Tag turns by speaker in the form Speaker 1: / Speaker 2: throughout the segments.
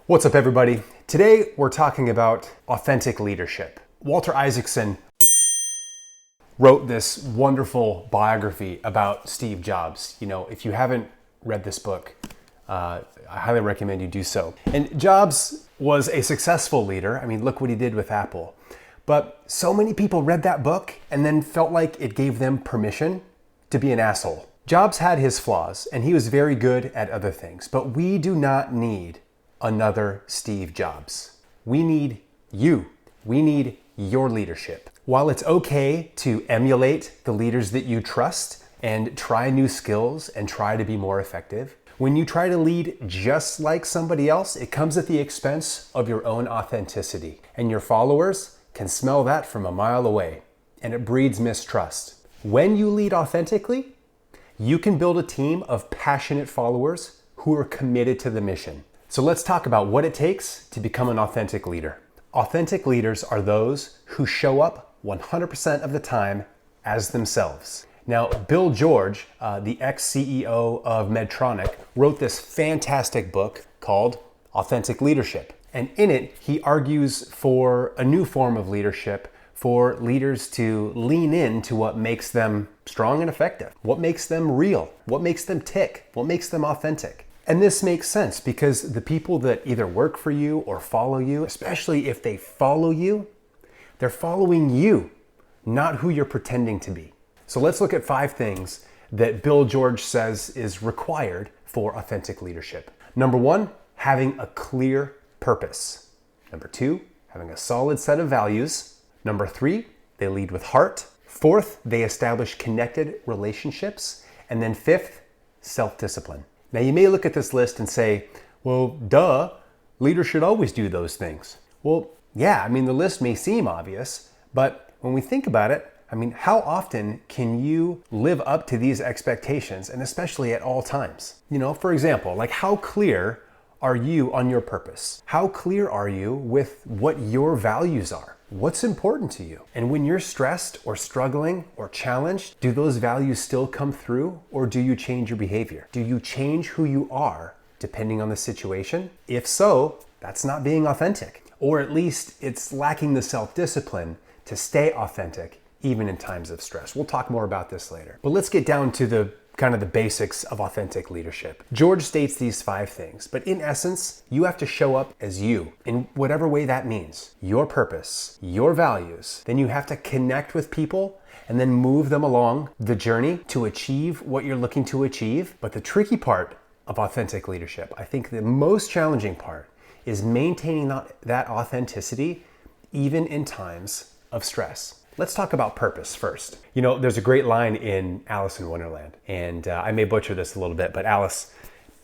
Speaker 1: What's up, everybody? Today we're talking about authentic leadership. Walter Isaacson wrote this wonderful biography about Steve Jobs. You know, if you haven't read this book, I highly recommend you do so. And Jobs was a successful leader. I mean, look what he did with Apple. But so many people read that book and then felt like it gave them permission to be an asshole. Jobs had his flaws, and he was very good at other things. But we do not need another Steve Jobs. We need you. We need your leadership. While it's okay to emulate the leaders that you trust and try new skills and try to be more effective, when you try to lead just like somebody else, it comes at the expense of your own authenticity. And your followers can smell that from a mile away, and it breeds mistrust. When you lead authentically, you can build a team of passionate followers who are committed to the mission. So let's talk about what it takes to become an authentic leader. Authentic leaders are those who show up 100% of the time as themselves. Now, Bill George, the ex-CEO of Medtronic, wrote this fantastic book called Authentic Leadership. And in it, he argues for a new form of leadership, for leaders to lean into what makes them strong and effective, what makes them real, what makes them tick, what makes them authentic. And this makes sense because the people that either work for you or follow you, especially if they follow you, they're following you, not who you're pretending to be. So let's look at 5 things that Bill George says is required for authentic leadership. Number 1, having a clear purpose. Number 2, having a solid set of values. Number 3, they lead with heart. 4th, they establish connected relationships. And then 5th, self-discipline. Now you may look at this list and say, well, duh, leaders should always do those things. Well, yeah, I mean, the list may seem obvious, but when we think about it, I mean, how often can you live up to these expectations, and especially at all times? You know, for example, like how clear are you on your purpose? How clear are you with what your values are? What's important to you? And when you're stressed or struggling or challenged, do those values still come through, or do you change your behavior? Do you change who you are depending on the situation? If so, that's not being authentic, or at least it's lacking the self-discipline to stay authentic even in times of stress. We'll talk more about this later. But let's get down to the basics of authentic leadership. George states these 5 things, but in essence, you have to show up as you in whatever way that means. Your purpose, your values. Then you have to connect with people and then move them along the journey to achieve what you're looking to achieve. But the tricky part of authentic leadership, I think the most challenging part, is maintaining that authenticity even in times of stress. Let's talk about purpose first. You know, there's a great line in Alice in Wonderland, and I may butcher this a little bit, but Alice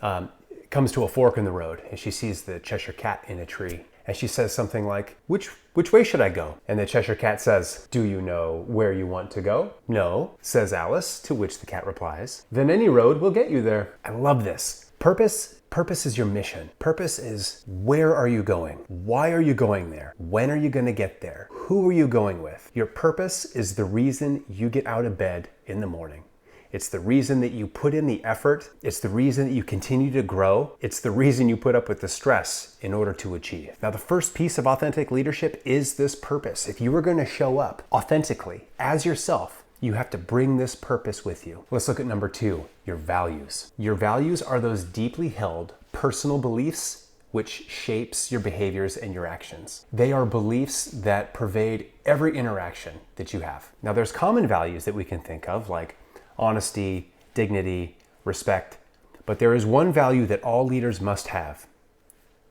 Speaker 1: comes to a fork in the road, and she sees the Cheshire Cat in a tree, and she says something like, which way should I go? And the Cheshire Cat says, do you know where you want to go? No, says Alice, to which the cat replies, then any road will get you there. I love this. Purpose is your mission. Purpose is, where are you going? Why are you going there? When are you going to get there? Who are you going with? Your purpose is the reason you get out of bed in the morning. It's the reason that you put in the effort. It's the reason that you continue to grow. It's the reason you put up with the stress in order to achieve. Now, the first piece of authentic leadership is this purpose. If you are going to show up authentically as yourself, you have to bring this purpose with you. Let's look at number 2, your values. Your values are those deeply held personal beliefs which shapes your behaviors and your actions. They are beliefs that pervade every interaction that you have. Now, there's common values that we can think of, like honesty, dignity, respect, but there is one value that all leaders must have: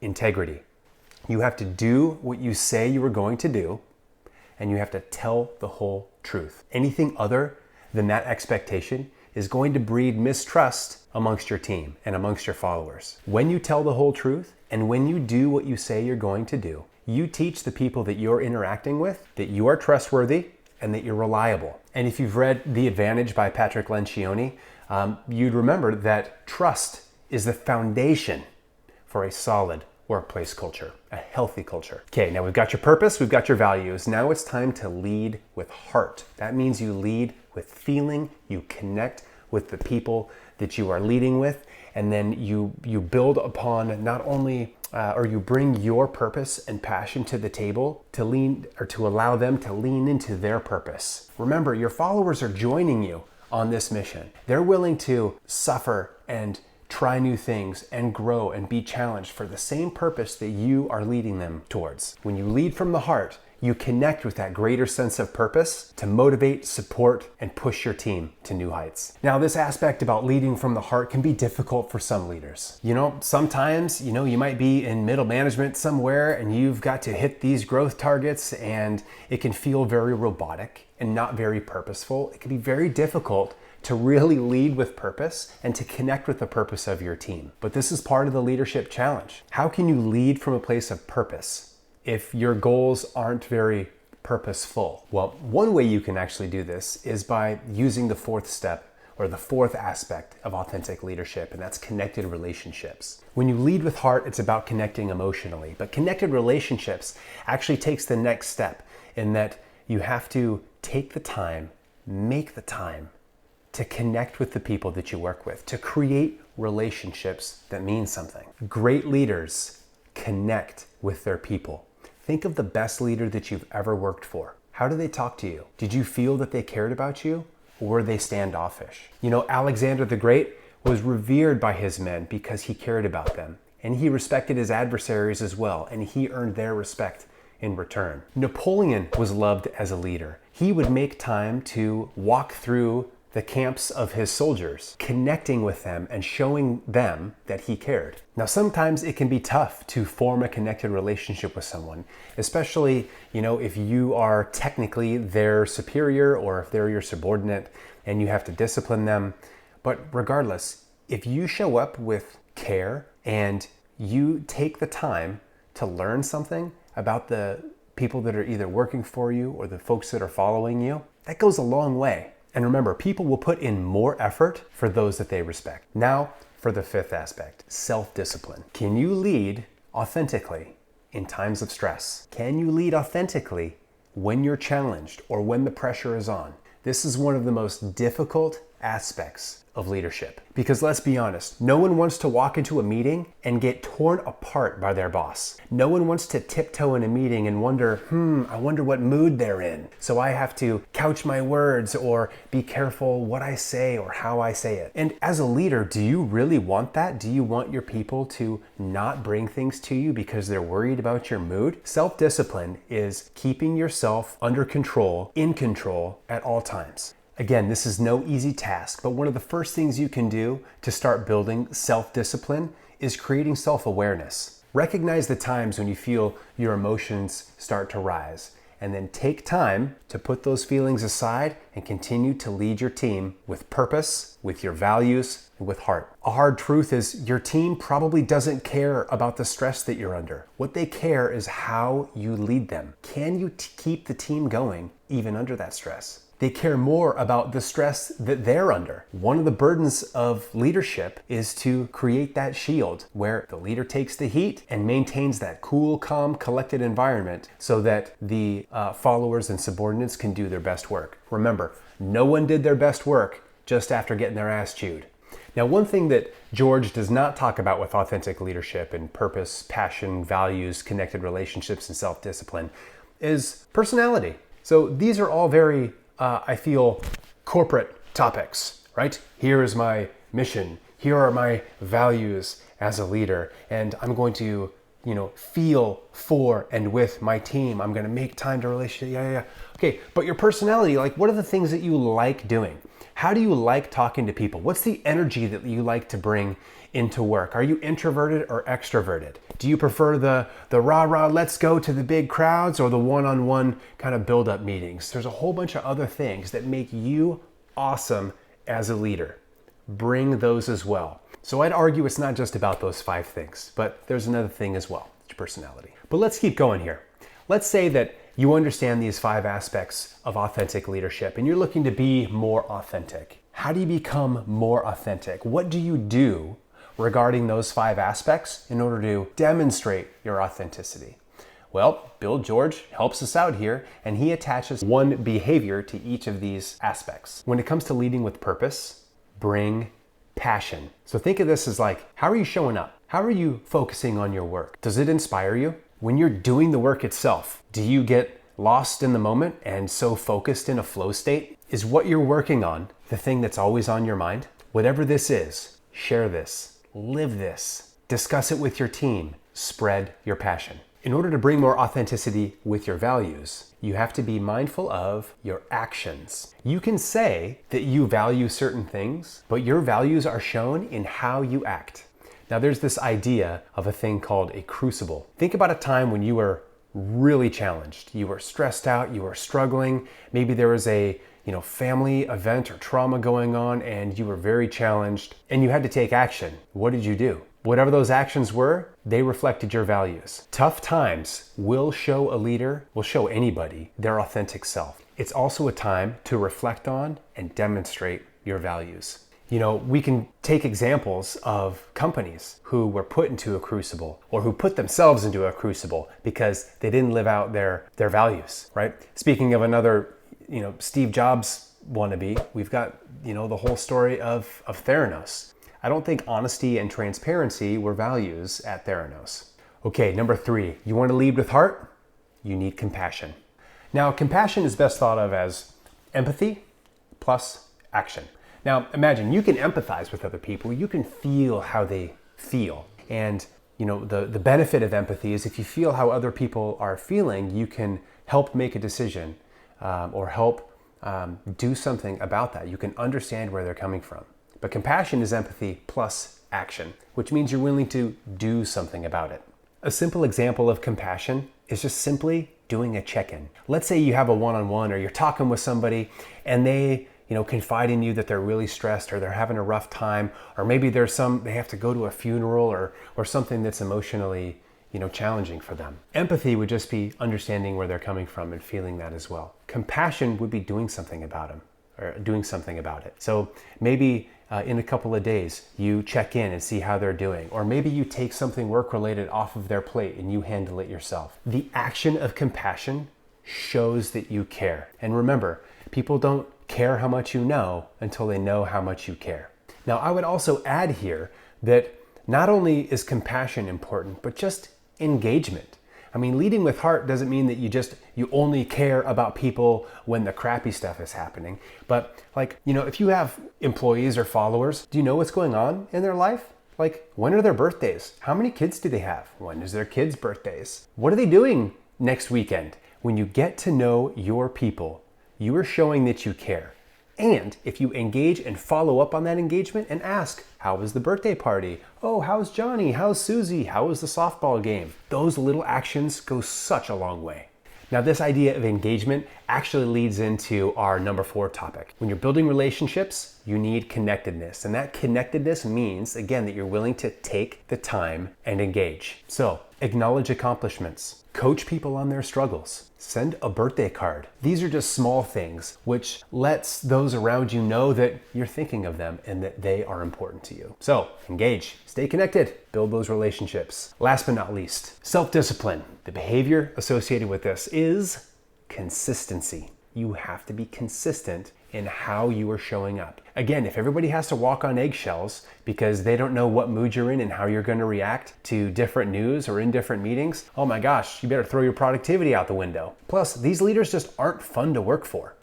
Speaker 1: integrity. You have to do what you say you are going to do, and you have to tell the whole truth. Anything other than that expectation is going to breed mistrust amongst your team and amongst your followers. When you tell the whole truth and when you do what you say you're going to do, you teach the people that you're interacting with that you are trustworthy and that you're reliable. And if you've read The Advantage by Patrick Lencioni, you'd remember that trust is the foundation for a solid workplace culture, a healthy culture. Okay, now we've got your purpose, we've got your values. Now it's time to lead with heart. That means you lead with feeling, you connect with the people that you are leading with, and then you build upon not only or you bring your purpose and passion to the table to allow them to lean into their purpose. Remember, your followers are joining you on this mission. They're willing to suffer and try new things and grow and be challenged for the same purpose that you are leading them towards. When you lead from the heart, you connect with that greater sense of purpose to motivate, support, and push your team to new heights. Now, this aspect about leading from the heart can be difficult for some leaders. Sometimes, you might be in middle management somewhere and you've got to hit these growth targets, and it can feel very robotic and not very purposeful. It can be very difficult to really lead with purpose and to connect with the purpose of your team. But this is part of the leadership challenge. How can you lead from a place of purpose if your goals aren't very purposeful? Well, one way you can actually do this is by using the fourth step, or the fourth aspect of authentic leadership, and that's connected relationships. When you lead with heart, it's about connecting emotionally, but connected relationships actually takes the next step in that you have to take the time, make the time to connect with the people that you work with, to create relationships that mean something. Great leaders connect with their people. Think of the best leader that you've ever worked for. How did they talk to you? Did you feel that they cared about you, or were they standoffish? Alexander the Great was revered by his men because he cared about them, and he respected his adversaries as well, and he earned their respect in return. Napoleon was loved as a leader. He would make time to walk through the camps of his soldiers, connecting with them and showing them that he cared. Now, sometimes it can be tough to form a connected relationship with someone, especially, if you are technically their superior or if they're your subordinate and you have to discipline them. But regardless, if you show up with care and you take the time to learn something about the people that are either working for you or the folks that are following you, that goes a long way. And remember, people will put in more effort for those that they respect. Now, for the fifth aspect, self-discipline. Can you lead authentically in times of stress? Can you lead authentically when you're challenged or when the pressure is on? This is one of the most difficult aspects of leadership. Because let's be honest, no one wants to walk into a meeting and get torn apart by their boss. No one wants to tiptoe in a meeting and wonder, I wonder what mood they're in. So I have to couch my words or be careful what I say or how I say it. And as a leader, do you really want that? Do you want your people to not bring things to you because they're worried about your mood? Self-discipline is keeping yourself under control, in control at all times. Again, this is no easy task, but one of the first things you can do to start building self-discipline is creating self-awareness. Recognize the times when you feel your emotions start to rise, and then take time to put those feelings aside and continue to lead your team with purpose, with your values, and with heart. A hard truth is your team probably doesn't care about the stress that you're under. What they care is how you lead them. Can you keep the team going even under that stress? They care more about the stress that they're under. One of the burdens of leadership is to create that shield where the leader takes the heat and maintains that cool, calm, collected environment so that the followers and subordinates can do their best work. Remember, no one did their best work just after getting their ass chewed. Now, one thing that George does not talk about with authentic leadership and purpose, passion, values, connected relationships, and self-discipline is personality. So these are all very I feel corporate topics, right? Here is my mission. Here are my values as a leader. And I'm going to, feel for and with my team. I'm going to make time to relationship. Yeah. Okay. But your personality, what are the things that you like doing? How do you like talking to people? What's the energy that you like to bring into work? Are you introverted or extroverted? Do you prefer the rah-rah, let's go to the big crowds, or the one-on-one kind of build-up meetings? There's a whole bunch of other things that make you awesome as a leader. Bring those as well. So I'd argue it's not just about those 5 things, but there's another thing as well, it's your personality. But let's keep going here. Let's say that you understand these 5 aspects of authentic leadership and you're looking to be more authentic. How do you become more authentic? What do you do regarding those 5 aspects in order to demonstrate your authenticity? Well, Bill George helps us out here, and he attaches one behavior to each of these aspects. When it comes to leading with purpose, bring passion. So think of this as how are you showing up? How are you focusing on your work? Does it inspire you? When you're doing the work itself, do you get lost in the moment and so focused in a flow state? Is what you're working on the thing that's always on your mind? Whatever this is, share this, live this, discuss it with your team, spread your passion. In order to bring more authenticity with your values, you have to be mindful of your actions. You can say that you value certain things, but your values are shown in how you act. Now there's this idea of a thing called a crucible. Think about a time when you were really challenged. You were stressed out, you were struggling. Maybe there was a family event or trauma going on and you were very challenged and you had to take action. What did you do? Whatever those actions were, they reflected your values. Tough times will show a leader, will show anybody their authentic self. It's also a time to reflect on and demonstrate your values. We can take examples of companies who were put into a crucible or who put themselves into a crucible because they didn't live out their values, right? Speaking of another, Steve Jobs wannabe, we've got, the whole story of Theranos. I don't think honesty and transparency were values at Theranos. Okay, number 3, you want to lead with heart? You need compassion. Now, compassion is best thought of as empathy plus action. Now, imagine you can empathize with other people. You can feel how they feel. And, the benefit of empathy is if you feel how other people are feeling, you can help make a decision or help do something about that. You can understand where they're coming from. But compassion is empathy plus action, which means you're willing to do something about it. A simple example of compassion is just simply doing a check-in. Let's say you have a one-on-one or you're talking with somebody and they confide in you that they're really stressed or they're having a rough time, or maybe they have to go to a funeral or something that's emotionally, challenging for them. Empathy would just be understanding where they're coming from and feeling that as well. Compassion would be doing something about them or doing something about it. So maybe in a couple of days, you check in and see how they're doing. Or maybe you take something work-related off of their plate and you handle it yourself. The action of compassion shows that you care. And remember, people don't care how much you know until they know how much you care. Now, I would also add here that not only is compassion important, but just engagement. I mean, leading with heart doesn't mean that you only care about people when the crappy stuff is happening. But if you have employees or followers, do you know what's going on in their life? When are their birthdays? How many kids do they have? When is their kids' birthdays? What are they doing next weekend? When you get to know your people, you are showing that you care. And if you engage and follow up on that engagement and ask, how was the birthday party? Oh, how's Johnny? How's Susie? How was the softball game? Those little actions go such a long way. Now, this idea of engagement actually leads into our number 4 topic. When you're building relationships, you need connectedness. And that connectedness means, again, that you're willing to take the time and engage. So, acknowledge accomplishments. Coach people on their struggles. Send a birthday card. These are just small things which lets those around you know that you're thinking of them and that they are important to you. So engage, stay connected, build those relationships. Last but not least, self-discipline. The behavior associated with this is consistency. You have to be consistent in how you are showing up. Again, if everybody has to walk on eggshells because they don't know what mood you're in and how you're going to react to different news or in different meetings, oh my gosh, you better throw your productivity out the window. Plus, these leaders just aren't fun to work for.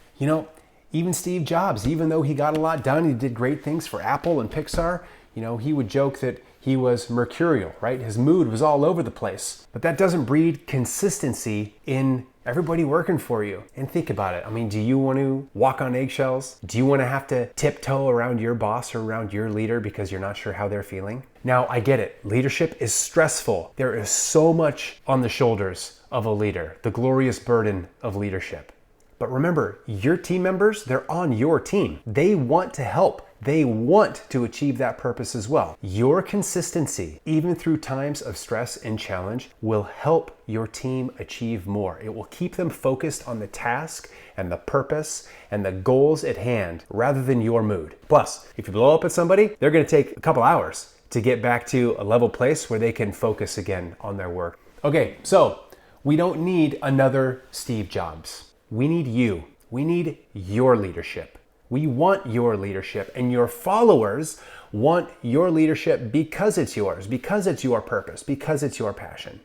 Speaker 1: Even Steve Jobs, even though he got a lot done, he did great things for Apple and Pixar, he would joke that he was mercurial, right? His mood was all over the place. But that doesn't breed consistency in everybody working for you. And think about it. I mean, do you want to walk on eggshells? Do you want to have to tiptoe around your boss or around your leader because you're not sure how they're feeling? Now, I get it. Leadership is stressful. There is so much on the shoulders of a leader, the glorious burden of leadership. But remember, your team members, they're on your team. They want to help. They want to achieve that purpose as well. Your consistency, even through times of stress and challenge, will help your team achieve more. It will keep them focused on the task and the purpose and the goals at hand rather than your mood. Plus, if you blow up at somebody, they're going to take a couple hours to get back to a level place where they can focus again on their work. Okay, so we don't need another Steve Jobs. We need you. We need your leadership. We want your leadership, and your followers want your leadership because it's yours, because it's your purpose, because it's your passion.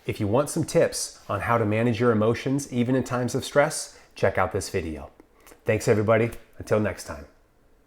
Speaker 1: If you want some tips on how to manage your emotions even in times of stress, check out this video. Thanks everybody. Until next time.